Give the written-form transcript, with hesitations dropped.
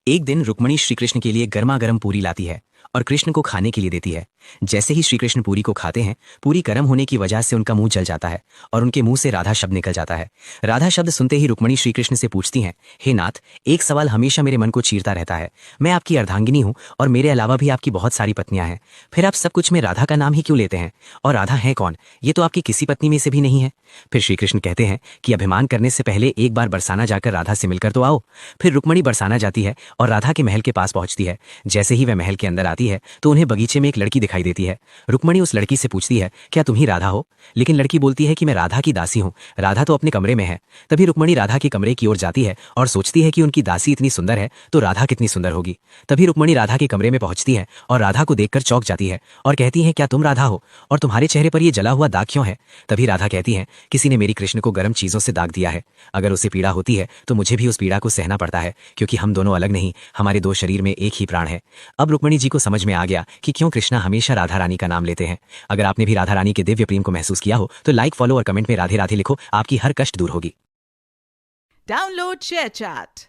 एक दिन रुक्मणी श्री कृष्ण के लिए गर्मा गर्म पूरी लाती है और कृष्ण को खाने के लिए देती है। जैसे ही श्री कृष्ण पूरी को खाते हैं, पूरी गर्म होने की वजह से उनका मुंह जल जाता है और उनके मुंह से राधा शब्द निकल जाता है। राधा शब्द सुनते ही रुक्मणी श्री कृष्ण से पूछती हैं, हे नाथ, एक सवाल हमेशा मेरे मन को चीरता रहता है। मैं आपकी अर्धांगिनी हूँ और मेरे अलावा भी आपकी बहुत सारी पत्नियां हैं, फिर आप सब कुछ में राधा का नाम ही क्यों लेते हैं? और राधा है कौन? ये तो आपकी किसी पत्नी में से भी नहीं है। फिर श्री कृष्ण कहते हैं कि अभिमान करने से पहले एक बार बरसाना जाकर राधा से मिलकर तो आओ। फिर रुक्मणी बरसाना जाती है और राधा के महल के पास पहुंचती है। जैसे ही वह महल के अंदर आती है तो उन्हें बगीचे में एक लड़की दिखाई देती है। रुक्मणी उस लड़की से पूछती है, क्या तुम ही राधा हो? लेकिन लड़की बोलती है कि मैं राधा की दासी हूँ, राधा तो अपने कमरे में है। तभी रुक्मणी राधा के कमरे की ओर जाती है और सोचती है कि उनकी दासी इतनी सुंदर है तो राधा कितनी सुंदर होगी। तभी रुक्मणी राधा के कमरे में पहुंचती है और राधा को देखकर चौंक जाती है और कहती है, क्या तुम राधा हो? और तुम्हारे चेहरे पर यह जला हुआ दाग क्यों है? तभी राधा कहती है, किसी ने मेरी कृष्ण को गर्म चीजों से दाग दिया है। अगर उसे पीड़ा होती है तो मुझे भी उस पीड़ा को सहना पड़ता है, क्योंकि हम दोनों अलग नहीं, हमारे दो शरीर में एक ही प्राण है। अब रुक्मणी जी को समझ में आ गया कि क्यों कृष्णा हमेशा राधा रानी का नाम लेते हैं। अगर आपने भी राधा रानी के दिव्य प्रेम को महसूस किया हो तो लाइक, फॉलो और कमेंट में राधे राधे लिखो, आपकी हर कष्ट दूर होगी। Download ShareChat.